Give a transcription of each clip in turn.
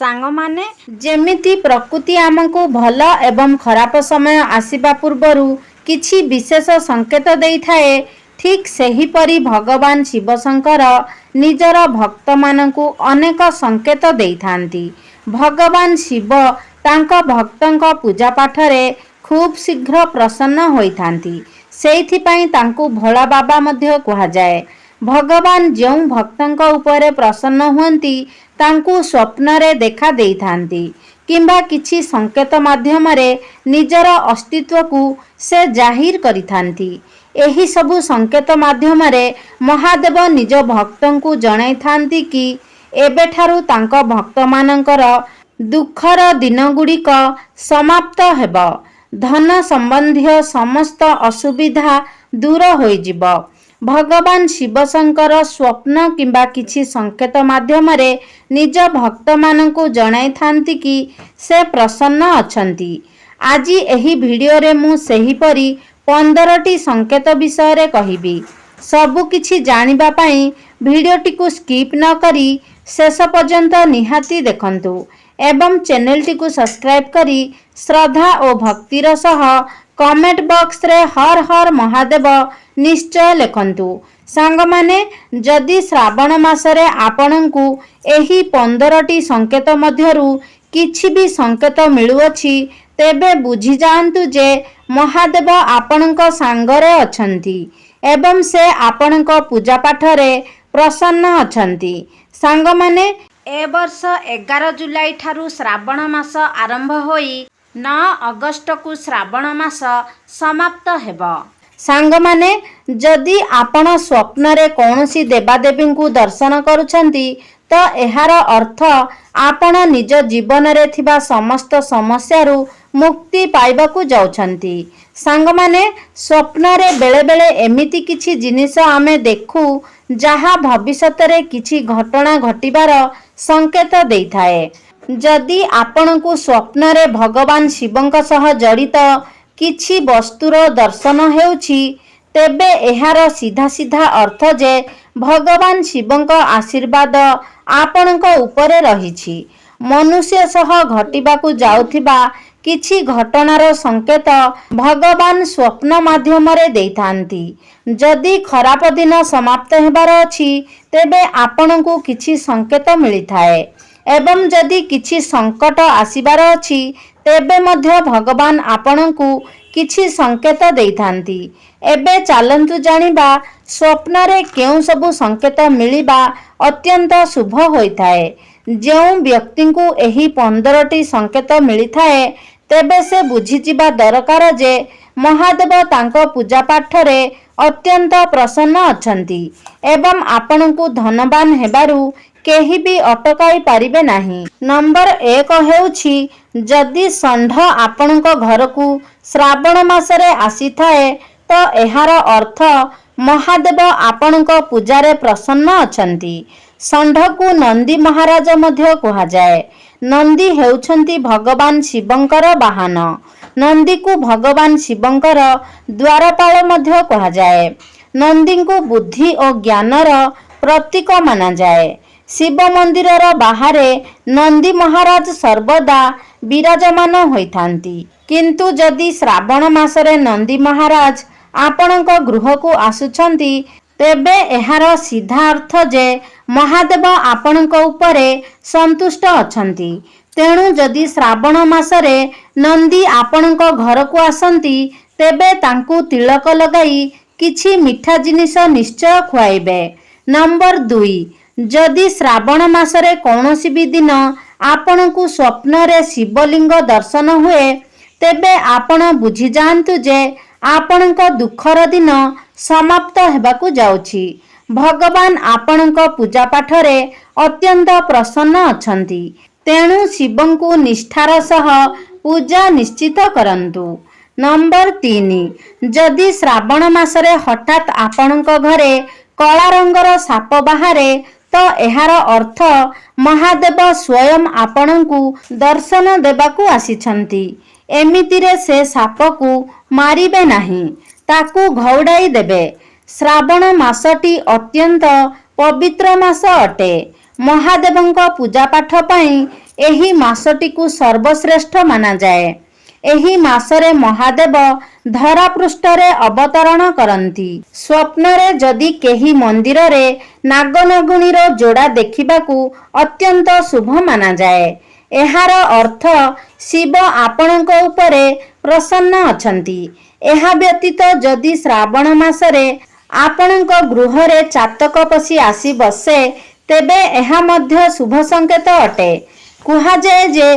सांगमाने जेमिति प्रकृति आमको भल एवं खराब समय आसिबा पूर्वरु किछि विशेष संकेत देई थाए, ठीक सही परी भगवान शिवशंकर निजर भक्त मानकु अनेक संकेत देई थांती। भगवान शिव तांका भक्तंका पूजा पाठरे खूब शीघ्र प्रसन्न होई थांती। सेइथिपई तांकु भोला बाबा मध्य कहा जाए। भगवान जो भक्तंका उपरे प्रसन्न हुंती तांकु स्वप्न रे देखा देई थांती किंबा किछि संकेत माध्यम रे निजर अस्तित्व को से जाहिर करि थांती। एही सबु संकेत माध्यम रे महादेव निज भक्तंकु जणाई थांती कि एबेठारु तांका भक्त मानकर दुखर दिन गुड़िक समाप्त हेब, धन संबंधी समस्त असुविधा दूर होई जिव। भगवान शिवशंकर स्वप्न किंबा किछि संकेत माध्यम रे निज भक्त मानकु जणाई थांती कि से प्रसन्न अछंती। आज एही वीडियो रे मु सही परी 15टी संकेत विषय रे कहिबी। सबु किछि जानिबा पई वीडियोटी को स्किप न करी शेष पर्यंत निहाती देखंतु एवं चैनल टी को सब्सक्राइब करी श्रद्धा और भक्तिर सह कमेंट बॉक्स रे हर हर महादेव निश्चय लिखंतु। सांग माने जदि श्रावण मासरे आपणंकु एही 15टी संकेत मध्यरु किछि भी संकेत मिलुअछि तेबे बुझी जांतु जे महादेव आपणंक सांगरे अछंती एवं से आपणंक पूजा पाठरे प्रसन्न अछंती। सांग माने ए वर्ष 11 जुलाई ठारू श्रावण मास आरंभ होई 9 अगस्त को श्रावण मास समाप्त हेब। सांग माने जदि आपण स्वप्न रे कौनसी देवादेवी को दर्शन करुछंती तो एहार अर्थ आपण निज जीवन रे थिबा समस्त समस्यारू मुक्ति पाइबाकू जाउछंती। सांग माने स्वप्न रे बेले बेले एमिति किछि जिनिस आमे देखू जहा भविष्यत रे किछि घटना घटिबार संकेत देई थाए। जदि आपणकू स्वप्न रे भगवान शिवंक सह जड़ित किछि वस्तुर दर्शन हेउछि तेबे एहार सीधा सीधा अर्थ जे भगवान शिवंक आशीर्वाद आपणक उपरे रहिछि। मनुष्य सह घटिबाकू जाउथिबा किछि घटनार संकेत भगवान स्वप्न माध्यम रे देइथांती। जदि खराब दिन समाप्त हेबार अछि तेबे आपणकू किछि संकेत मिलिथाए एवं जदि किछि संकट आसीबार अछि तेबे मध्य भगवान आपणकू किछि संकेत देइथांती। एबे चालंतु जानिबा स्वप्न रे केउ सबु संकेत मिलिबा अत्यंत शुभ होइथाए। जो व्यक्ति को एही 15टी संकेत मिलिथाए तेबे से बुझिजिबा दरकार जे महादेव तांको पूजा पाठरे अत्यंत प्रसन्न अछंती एवं आपणकू धनवान हेबारू केही भी अटकाई पारिबे नाही। नंबर 1 हेउछि जदि षंढ आपणक घर को श्रावण मासरे आसी थाए तो एहार अर्थ महादेव आपणक पूजारे प्रसन्न अछंती। षंढ को नंदी महाराज मध्य कहा जाए। नंदी हेउछंती भगवान शिवंकर वाहन। नंदी को भगवान शिवंकर द्वारपाल मध्य कहा जाए। नंदी को बुद्धि और ज्ञानर प्रतीक माना जाए। शिव मंदिर बाहरे नंदी महाराज सर्वदा विराजमान होइथांती किंतु जदि श्रावण मासरे नंदी महाराज आपणक गृह को आसुछंती तेबे एहार सीधा अर्थ जे महादेव आपणक उपरे संतुष्ट अछंती। तेणु जदि श्रावण मासरे नंदी आपणक घर को आसंती तेबे तांकू तिलक लगाई किछि मिठा जिनिस निश्चय खुआइबे। नंबर 2 जदि श्रावण मासरे कौनसी भी दिन आपणकू स्वप्न रे शिवलिंग दर्शन हुए तेबे आपण बुझी जांतु जे आपणक दुखर दिन समाप्त हेबाकू जाउछि। भगवान आपणक पूजा पाठरे अत्यंत प्रसन्न अछंती। तेणु शिवंकू निष्ठार सह पूजा निश्चित करंतु। नंबर 3 जदि श्रावण मासरे हठात आपणक घरे कला रंगर साप बाहारे तो एहार अर्थ महादेव स्वयं आपणकू दर्शन देबाकू आसीछंती। एमितिरे से साप को मारिबे नाही, ताकू घौड़ाई देबे। श्रावण मासटी अत्यंत पवित्र मास अटे। महादेवंक पूजा पाठ पई ଏହି ମାସଟିକୁ ସର୍ବଶ୍ରେଷ୍ଠ ମାନାଯାଏ। ଏହି ମାସରେ ମହାଦେବ ଧରାପୃଷ୍ଠରେ ଅବତରଣ କରନ୍ତି। ସ୍ୱପ୍ନରେ ଯଦି କେହି ମନ୍ଦିରରେ ନାଗନାଗୁଣୀର ଯୋଡ଼ା ଦେଖିବାକୁ ଅତ୍ୟନ୍ତ ଶୁଭ ମାନାଯାଏ। ଏହାର ଅର୍ଥ ଶିବ ଆପଣଙ୍କ ଉପରେ ପ୍ରସନ୍ନ ଅଛନ୍ତି। ଏହା ବ୍ୟତୀତ ଯଦି ଶ୍ରାବଣ ମାସରେ ଆପଣଙ୍କ ଗୃହରେ ଚାତକ ପଶି ଆସି ବସେ ତେବେ ଏହା ମଧ୍ୟ ଶୁଭ ସଂକେତ ଅଟେ। କୁହାଯାଏ ଯେ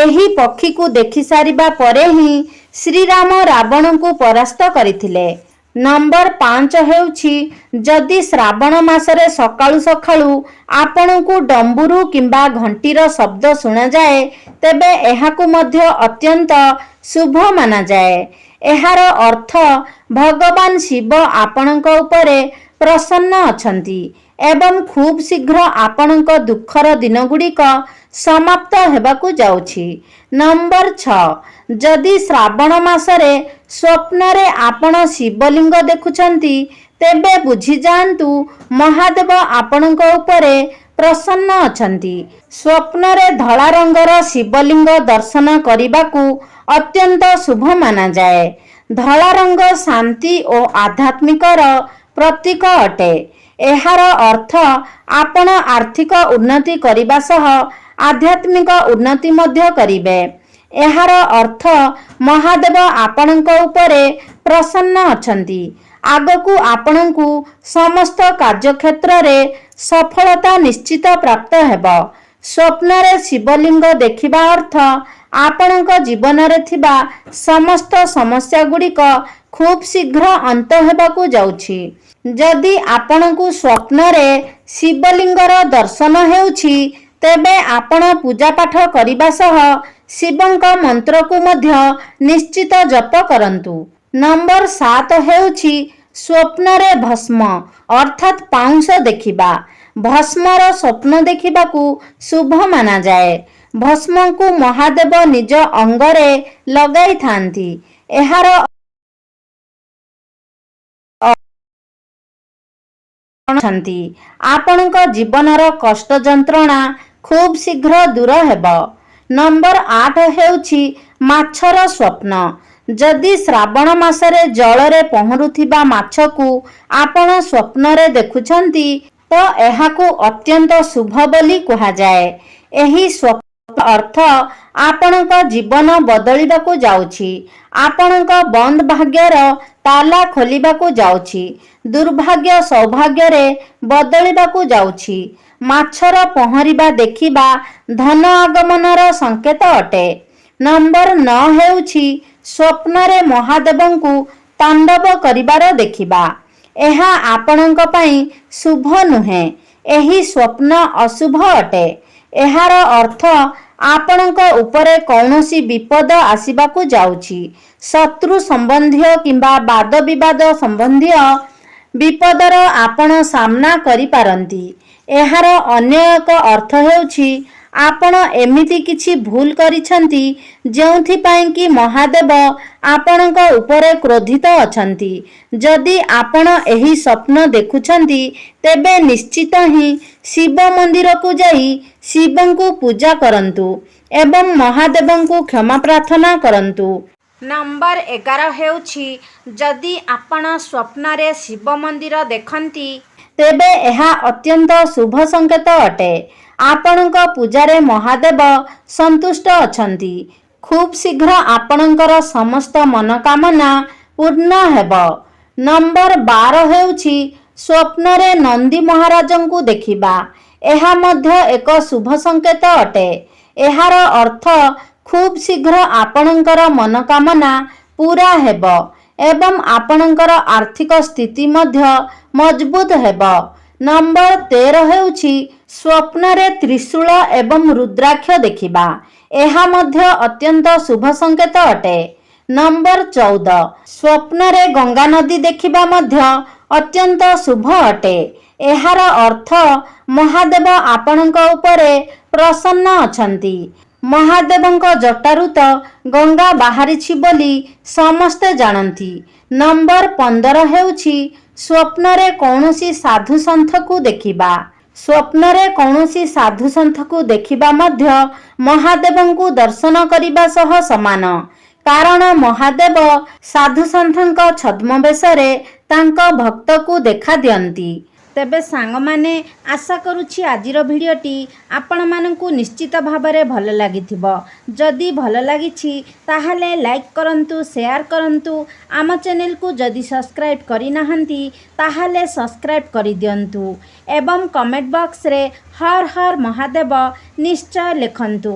ଏହି ପକ୍ଷୀକୁ ଦେଖି ସାରିବା ପରେ ହିଁ ଶ୍ରୀରାମ ରାବଣଙ୍କୁ ପରାସ୍ତ କରିଥିଲେ। ନମ୍ବର 5 ହେଉଛି ଯଦି ଶ୍ରାବଣ ମାସରେ ସକାଳୁ ସକାଳୁ ଆପଣଙ୍କୁ ଡମ୍ବୁରୁ କିମ୍ବା ଘଣ୍ଟିର ଶବ୍ଦ ଶୁଣାଯାଏ ତେବେ ଏହାକୁ ମଧ୍ୟ ଅତ୍ୟନ୍ତ ଶୁଭ ମାନାଯାଏ। ଏହାର ଅର୍ଥ ଭଗବାନ ଶିବ ଆପଣଙ୍କ ଉପରେ ପ୍ରସନ୍ନ ଅଛନ୍ତି ଏବଂ ଖୁବ୍ ଶୀଘ୍ର ଆପଣଙ୍କ ଦୁଃଖର ଦିନଗୁଡ଼ିକ ସମାପ୍ତ ହେବାକୁ ଯାଉଛି। ନମ୍ବର 6 ଯଦି ଶ୍ରାବଣ ମାସରେ ସ୍ୱପ୍ନରେ ଆପଣ ଶିବଲିଙ୍ଗ ଦେଖୁଛନ୍ତି ତେବେ ବୁଝିଯାଆନ୍ତୁ ମହାଦେବ ଆପଣଙ୍କ ଉପରେ ପ୍ରସନ୍ନ ଅଛନ୍ତି। ସ୍ୱପ୍ନରେ ଧଳା ରଙ୍ଗର ଶିବଲିଙ୍ଗ ଦର୍ଶନ କରିବାକୁ ଅତ୍ୟନ୍ତ ଶୁଭ ମାନାଯାଏ। ଧଳା ରଙ୍ଗ ଶାନ୍ତି ଓ ଆଧ୍ୟାତ୍ମିକର ପ୍ରତୀକ ଅଟେ। ଏହାର ଅର୍ଥ ଆପଣ ଆର୍ଥିକ ଉନ୍ନତି କରିବା ସହ ଆଧ୍ୟାତ୍ମିକ ଉନ୍ନତି ମଧ୍ୟ କରିବେ। ଏହାର ଅର୍ଥ ମହାଦେବ ଆପଣଙ୍କ ଉପରେ ପ୍ରସନ୍ନ ଅଛନ୍ତି। ଆଗକୁ ଆପଣଙ୍କୁ ସମସ୍ତ କାର୍ଯ୍ୟକ୍ଷେତ୍ରରେ ସଫଳତା ନିଶ୍ଚିତ ପ୍ରାପ୍ତ ହେବ। ସ୍ୱପ୍ନରେ ଶିବଲିଙ୍ଗ ଦେଖିବା ଅର୍ଥ ଆପଣଙ୍କ ଜୀବନରେ ଥିବା ସମସ୍ତ ସମସ୍ୟା ଗୁଡ଼ିକ ଖୁବ୍ ଶୀଘ୍ର ଅନ୍ତ ହେବାକୁ ଯାଉଛି। ଯଦି ଆପଣଙ୍କୁ ସ୍ୱପ୍ନରେ ଶିବଲିଙ୍ଗର ଦର୍ଶନ ହେଉଛି ତେବେ ଆପଣ ପୂଜାପାଠ କରିବା ସହ ଶିବଙ୍କ ମନ୍ତ୍ରକୁ ମଧ୍ୟ ନିଶ୍ଚିତ ଜପ କରନ୍ତୁ। ନମ୍ବର 7 ହେଉଛି ସ୍ୱପ୍ନରେ ଭସ୍ମ ଅର୍ଥାତ୍ ପାଉଁଶ ଦେଖିବା। ଭସ୍ମର ସ୍ୱପ୍ନ ଦେଖିବାକୁ ଶୁଭ ମାନାଯାଏ। ଭସ୍ମକୁ ମହାଦେବ ନିଜ ଅଙ୍ଗରେ ଲଗାଇଥାନ୍ତି। ଏହାର ଅଛନ୍ତି ଆପଣଙ୍କ ଜୀବନର କଷ୍ଟ ଯନ୍ତ୍ରଣା ଖୁବ୍ ଶୀଘ୍ର ଦୂର ହେବ। ନମ୍ବର 8 ହେଉଛି ମାଛର ସ୍ୱପ୍ନ। ଯଦି ଶ୍ରାବଣ ମାସରେ ଜଳରେ ପହଁରୁଥିବା ମାଛକୁ ଆପଣ ସ୍ୱପ୍ନରେ ଦେଖୁଛନ୍ତି ତ ଏହାକୁ ଅତ୍ୟନ୍ତ ଶୁଭ ବୋଲି କୁହାଯାଏ। ଏହି ସ୍ୱପ୍ନ ଅର୍ଥ ଆପଣଙ୍କ ଜୀବନ ବଦଳିବାକୁ ଯାଉଛି। ଆପଣଙ୍କ ବନ୍ଦ ଭାଗ୍ୟର ତାଲା ଖୋଲିବାକୁ ଯାଉଛି। ଦୁର୍ଭାଗ୍ୟ ସୌଭାଗ୍ୟରେ ବଦଳିବାକୁ ଯାଉଛି। ମାଛର ପହଁରିବା ଦେଖିବା ଧନ ଆଗମନର ସଂକେତ ଅଟେ। ନମ୍ବର 9 ହେଉଛି ସ୍ୱପ୍ନରେ ମହାଦେବଙ୍କୁ ତାଣ୍ଡବ କରିବାର ଦେଖିବା। ଏହା ଆପଣଙ୍କ ପାଇଁ ଶୁଭ ନୁହେଁ। ଏହି ସ୍ୱପ୍ନ ଅଶୁଭ ଅଟେ। ଏହାର ଅର୍ଥ ଆପଣଙ୍କ ଉପରେ କୌଣସି ବିପଦ ଆସିବାକୁ ଯାଉଛି। ଶତ୍ରୁ ସମ୍ବନ୍ଧୀୟ କିମ୍ବା ବାଦ ବିବାଦ ସମ୍ବନ୍ଧୀୟ ବିପଦର ଆପଣ ସାମ୍ନା କରିପାରନ୍ତି। ଏହାର ଅନ୍ୟ ଏକ ଅର୍ଥ ହେଉଛି ଆପଣ ଏମିତି କିଛି ଭୁଲ କରିଛନ୍ତି ଯେଉଁଥିପାଇଁ କି ମହାଦେବ ଆପଣଙ୍କ ଉପରେ କ୍ରୋଧିତ ଅଛନ୍ତି। ଯଦି ଆପଣ ଏହି ସ୍ୱପ୍ନ ଦେଖୁଛନ୍ତି ତେବେ ନିଶ୍ଚିତ ହିଁ ଶିବ ମନ୍ଦିରକୁ ଯାଇ ଶିବଙ୍କୁ ପୂଜା କରନ୍ତୁ ଏବଂ ମହାଦେବଙ୍କୁ କ୍ଷମା ପ୍ରାର୍ଥନା କରନ୍ତୁ। ନମ୍ବର 11 ହେଉଛି ଯଦି ଆପଣ ସ୍ୱପ୍ନରେ ଶିବ ମନ୍ଦିର ଦେଖନ୍ତି ତେବେ ଏହା ଅତ୍ୟନ୍ତ ଶୁଭ ସଂକେତ ଅଟେ। ଆପଣଙ୍କ ପୂଜାରେ ମହାଦେବ ସନ୍ତୁଷ୍ଟ ଅଛନ୍ତି। ଖୁବ୍ ଶୀଘ୍ର ଆପଣଙ୍କର ସମସ୍ତ ମନୋକାମନା ପୂର୍ଣ୍ଣ ହେବ। ନମ୍ବର 12 ହେଉଛି ସ୍ୱପ୍ନରେ ନନ୍ଦୀ ମହାରାଜଙ୍କୁ ଦେଖିବା। ଏହା ମଧ୍ୟ ଏକ ଶୁଭ ସଂକେତ ଅଟେ। ଏହାର ଅର୍ଥ ଖୁବ୍ ଶୀଘ୍ର ଆପଣଙ୍କର ମନୋକାମନା ପୂରା ହେବ ଏବଂ ଆପଣଙ୍କର ଆର୍ଥିକ ସ୍ଥିତି ମଧ୍ୟ ମଜବୁତ ହେବ। ନମ୍ବର 13 ହେଉଛି ସ୍ୱପ୍ନରେ ତ୍ରିଶୂଳ ଏବଂ ରୁଦ୍ରାକ୍ଷ ଦେଖିବା। ଏହା ମଧ୍ୟ ଅତ୍ୟନ୍ତ ଶୁଭ ସଂକେତ ଅଟେ। ନମ୍ବର 14 ସ୍ୱପ୍ନରେ ଗଙ୍ଗା ନଦୀ ଦେଖିବା ମଧ୍ୟ ଅତ୍ୟନ୍ତ ଶୁଭ ଅଟେ। ଏହାର ଅର୍ଥ ମହାଦେବ ଆପଣଙ୍କ ଉପରେ ପ୍ରସନ୍ନ ଅଛନ୍ତି। ମହାଦେବଙ୍କ ଜଟାରୁ ତ ଗଙ୍ଗା ବାହାରିଛି ବୋଲି ସମସ୍ତେ ଜାଣନ୍ତି। ନମ୍ବର 15 ହେଉଛି ସ୍ୱପ୍ନରେ କୌଣସି ସାଧୁ ସନ୍ଥକୁ ଦେଖିବା। ସ୍ୱପ୍ନରେ କୌଣସି ସାଧୁସନ୍ଥକୁ ଦେଖିବା ମଧ୍ୟ ମହାଦେବଙ୍କୁ ଦର୍ଶନ କରିବା ସହ ସମାନ। କାରଣ ମହାଦେବ ସାଧୁସନ୍ଥଙ୍କ ଛଦ୍ମବେଶରେ ତାଙ୍କ ଭକ୍ତକୁ ଦେଖା ଦିଅନ୍ତି। ତେବେ ସାଙ୍ଗମାନେ, ଆଶା କରୁଛି ଆଜିର ଭିଡ଼ିଓଟି ଆପଣମାନଙ୍କୁ ନିଶ୍ଚିତ ଭାବରେ ଭଲ ଲାଗିଥିବ। ଯଦି ଭଲ ଲାଗିଛି ତାହେଲେ ଲାଇକ୍ କରନ୍ତୁ, ସେୟାର କରନ୍ତୁ। ଆମ ଚ୍ୟାନେଲକୁ ଯଦି ସବସ୍କ୍ରାଇବ୍ କରିନାହାନ୍ତି ତାହେଲେ ସବସ୍କ୍ରାଇବ୍ କରିଦିଅନ୍ତୁ ଏବଂ କମେଣ୍ଟ ବକ୍ସରେ ହର ହର ମହାଦେବ ନିଶ୍ଚୟ ଲେଖନ୍ତୁ।